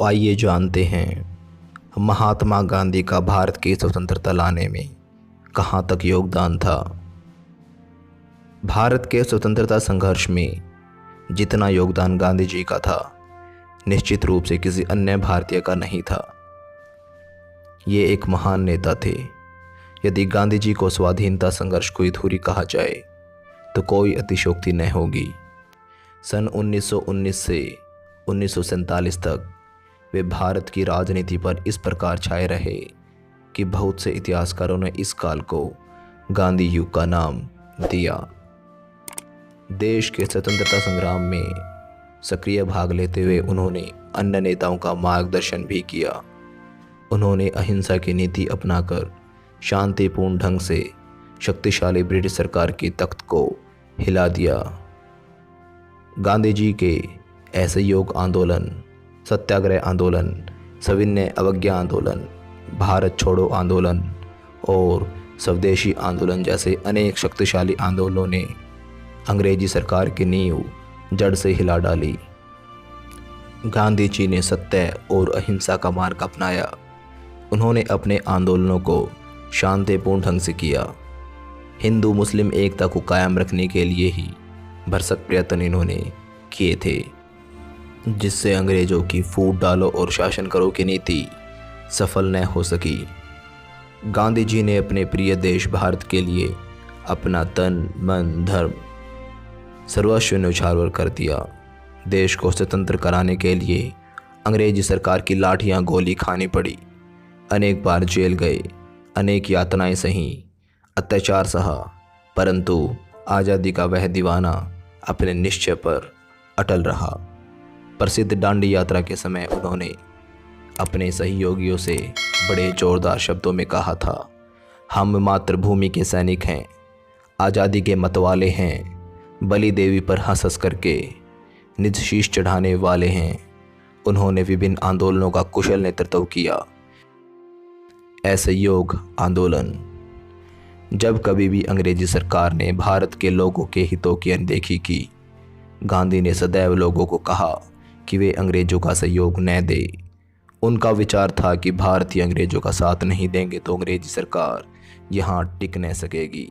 आइए जानते हैं महात्मा गांधी का भारत की स्वतंत्रता लाने में कहाँ तक योगदान था। भारत के स्वतंत्रता संघर्ष में जितना योगदान गांधी जी का था, निश्चित रूप से किसी अन्य भारतीय का नहीं था। ये एक महान नेता थे। यदि गांधी जी को स्वाधीनता संघर्ष को अधूरी कहा जाए तो कोई अतिशयोक्ति न होगी। सन 1919 से 1947 तक वे भारत की राजनीति पर इस प्रकार छाए रहे कि बहुत से इतिहासकारों ने इस काल को गांधी युग का नाम दिया। देश के स्वतंत्रता संग्राम में सक्रिय भाग लेते हुए उन्होंने अन्य नेताओं का मार्गदर्शन भी किया। उन्होंने अहिंसा की नीति अपनाकर शांतिपूर्ण ढंग से शक्तिशाली ब्रिटिश सरकार की तख्त को हिला दिया। गांधी जी के असहयोग आंदोलन, सत्याग्रह आंदोलन, सविनय अवज्ञा आंदोलन, भारत छोड़ो आंदोलन और स्वदेशी आंदोलन जैसे अनेक शक्तिशाली आंदोलनों ने अंग्रेजी सरकार की नींव जड़ से हिला डाली। गांधी जी ने सत्य और अहिंसा का मार्ग अपनाया। उन्होंने अपने आंदोलनों को शांतिपूर्ण ढंग से किया। हिंदू मुस्लिम एकता को कायम रखने के लिए ही भरसक प्रयत्न इन्होंने किए थे, जिससे अंग्रेजों की फूट डालो और शासन करो की नीति सफल न हो सकी। गांधी जी ने अपने प्रिय देश भारत के लिए अपना तन मन धर्म सर्वस्व न्यौछावर कर दिया। देश को स्वतंत्र कराने के लिए अंग्रेजी सरकार की लाठियां गोली खानी पड़ी। अनेक बार जेल गए, अनेक यातनाएं सही, अत्याचार सहा, परंतु आज़ादी का वह दीवाना अपने निश्चय पर अटल रहा। प्रसिद्ध दांडी यात्रा के समय उन्होंने अपने सहयोगियों से बड़े जोरदार शब्दों में कहा था, हम मातृभूमि के सैनिक हैं, आज़ादी के मतवाले हैं, बलि देवी पर हंस हंस करके निज शीश चढ़ाने वाले हैं। उन्होंने विभिन्न आंदोलनों का कुशल नेतृत्व किया। असहयोग आंदोलन, जब कभी भी अंग्रेजी सरकार ने भारत के लोगों के हितों की अनदेखी की, गांधी ने सदैव लोगों को कहा कि वे अंग्रेजों का सहयोग न दें। उनका विचार था कि भारतीय अंग्रेजों का साथ नहीं देंगे तो अंग्रेजी सरकार यहाँ टिक न सकेगी।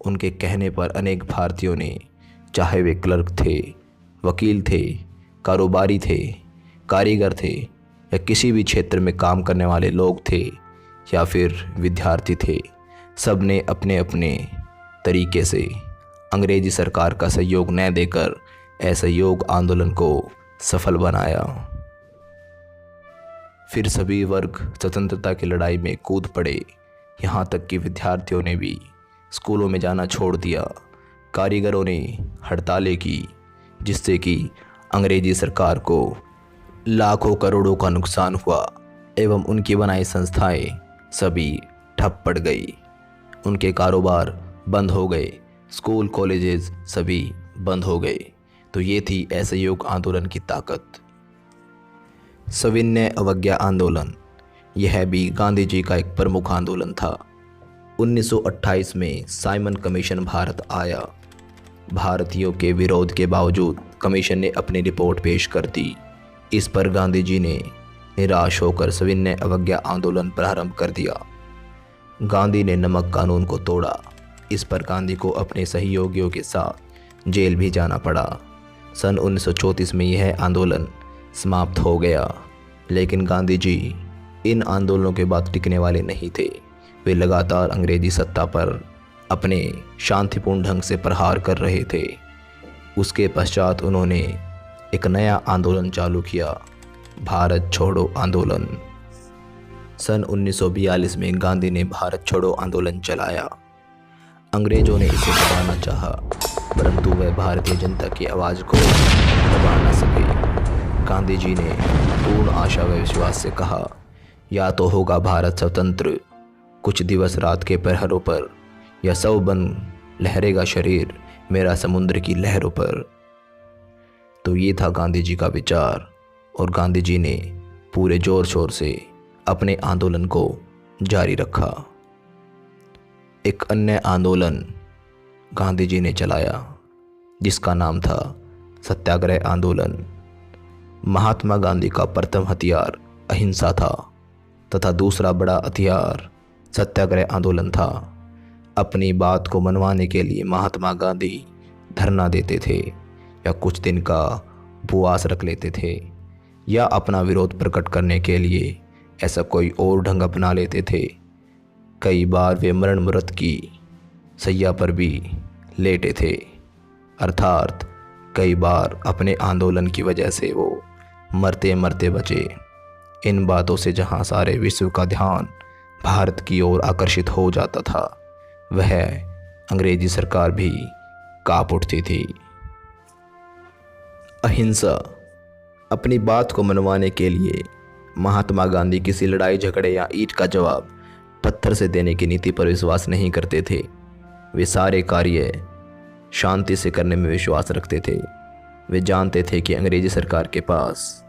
उनके कहने पर अनेक भारतीयों ने, चाहे वे क्लर्क थे, वकील थे, कारोबारी थे, कारीगर थे या किसी भी क्षेत्र में काम करने वाले लोग थे या फिर विद्यार्थी थे, सब ने अपने अपने तरीके से अंग्रेजी सरकार का सहयोग न देकर असहयोग आंदोलन को सफल बनाया। फिर सभी वर्ग स्वतंत्रता की लड़ाई में कूद पड़े। यहाँ तक कि विद्यार्थियों ने भी स्कूलों में जाना छोड़ दिया। कारीगरों ने हड़तालें की, जिससे कि अंग्रेजी सरकार को लाखों करोड़ों का नुकसान हुआ एवं उनकी बनाई संस्थाएं सभी ठप पड़ गई। उनके कारोबार बंद हो गए, स्कूल कॉलेजेस सभी बंद हो गए। तो ये थी असहयोग आंदोलन की ताकत। सविनय अवज्ञा आंदोलन, यह भी गांधी जी का एक प्रमुख आंदोलन था। 1928 में साइमन कमीशन भारत आया। भारतीयों के विरोध के बावजूद कमीशन ने अपनी रिपोर्ट पेश कर दी। इस पर गांधी जी ने निराश होकर सविनय अवज्ञा आंदोलन प्रारंभ कर दिया। गांधी ने नमक कानून को तोड़ा। इस पर गांधी को अपने सहयोगियों के साथ जेल भी जाना पड़ा। सन 1934 में यह आंदोलन समाप्त हो गया, लेकिन गांधी जी इन आंदोलनों के बाद टिकने वाले नहीं थे। वे लगातार अंग्रेजी सत्ता पर अपने शांतिपूर्ण ढंग से प्रहार कर रहे थे। उसके पश्चात उन्होंने एक नया आंदोलन चालू किया, भारत छोड़ो आंदोलन। सन 1942 में गांधी ने भारत छोड़ो आंदोलन चलाया। अंग्रेजों ने इसे दबाना चाहा, परंतु वह भारतीय जनता की आवाज़ को दबा न सके। गांधी जी ने पूर्ण आशा व विश्वास से कहा, या तो होगा भारत स्वतंत्र, कुछ दिवस रात के प्रहरों पर, या सौ बन लहरेगा शरीर मेरा समुद्र की लहरों पर। तो ये था गांधी जी का विचार, और गांधी जी ने पूरे जोर शोर से अपने आंदोलन को जारी रखा। एक अन्य आंदोलन गांधी जी ने चलाया, जिसका नाम था सत्याग्रह आंदोलन। महात्मा गांधी का प्रथम हथियार अहिंसा था तथा दूसरा बड़ा हथियार सत्याग्रह आंदोलन था। अपनी बात को मनवाने के लिए महात्मा गांधी धरना देते थे या कुछ दिन का उपवास रख लेते थे या अपना विरोध प्रकट करने के लिए ऐसा कोई और ढंग अपना लेते थे। कई बार वे मरण मृत की सैया पर भी लेटे थे, अर्थात कई बार अपने आंदोलन की वजह से वो मरते मरते बचे। इन बातों से जहाँ सारे विश्व का ध्यान भारत की ओर आकर्षित हो जाता था, वह अंग्रेजी सरकार भी कांप उठती थी। अहिंसा। अपनी बात को मनवाने के लिए महात्मा गांधी किसी लड़ाई झगड़े या ईंट का जवाब पत्थर से देने की नीति पर विश्वास नहीं करते थे। वे सारे कार्य शांति से करने में विश्वास रखते थे। वे जानते थे कि अंग्रेजी सरकार के पास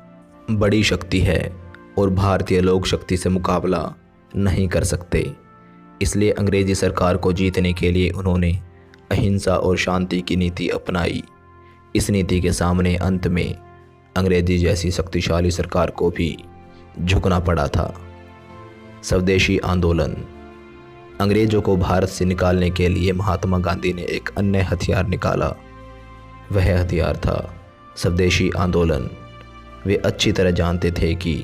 बड़ी शक्ति है और भारतीय लोक शक्ति से मुकाबला नहीं कर सकते। इसलिए अंग्रेजी सरकार को जीतने के लिए उन्होंने अहिंसा और शांति की नीति अपनाई। इस नीति के सामने अंत में अंग्रेजी जैसी शक्तिशाली सरकार को भी झुकना पड़ा था। स्वदेशी आंदोलन। अंग्रेजों को भारत से निकालने के लिए महात्मा गांधी ने एक अन्य हथियार निकाला। वह हथियार था स्वदेशी आंदोलन। वे अच्छी तरह जानते थे कि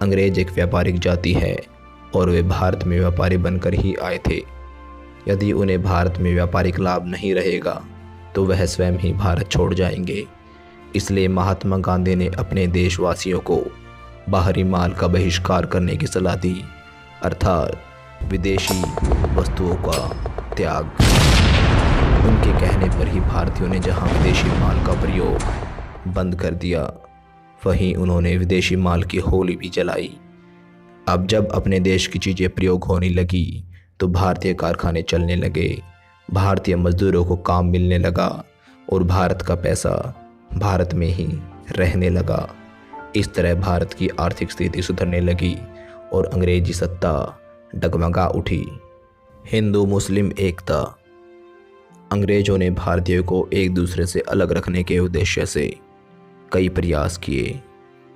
अंग्रेज एक व्यापारिक जाति है और वे भारत में व्यापारी बनकर ही आए थे। यदि उन्हें भारत में व्यापारिक लाभ नहीं रहेगा तो वह स्वयं ही भारत छोड़ जाएंगे। इसलिए महात्मा गांधी ने अपने देशवासियों को बाहरी माल का बहिष्कार करने की सलाह दी, अर्थात विदेशी वस्तुओं का त्याग। उनके कहने पर ही भारतीयों ने जहां विदेशी माल का प्रयोग बंद कर दिया, वहीं उन्होंने विदेशी माल की होली भी जलाई। अब जब अपने देश की चीज़ें प्रयोग होने लगी तो भारतीय कारखाने चलने लगे, भारतीय मजदूरों को काम मिलने लगा और भारत का पैसा भारत में ही रहने लगा। इस तरह भारत की आर्थिक स्थिति सुधरने लगी और अंग्रेजी सत्ता डगमगा उठी। हिंदू मुस्लिम एकता। अंग्रेजों ने भारतीयों को एक दूसरे से अलग रखने के उद्देश्य से कई प्रयास किए,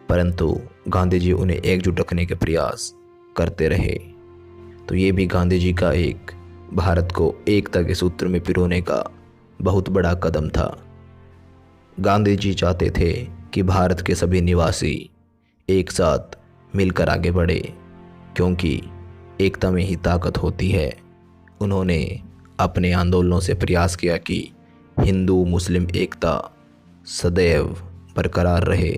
परंतु गांधी जी उन्हें एकजुट रखने के प्रयास करते रहे। तो ये भी गांधी जी का एक भारत को एकता के सूत्र में पिरोने का बहुत बड़ा कदम था। गांधी जी चाहते थे कि भारत के सभी निवासी एक साथ मिलकर आगे बढ़े, क्योंकि एकता में ही ताकत होती है। उन्होंने अपने आंदोलनों से प्रयास किया कि हिंदू मुस्लिम एकता सदैव बरकरार रहे।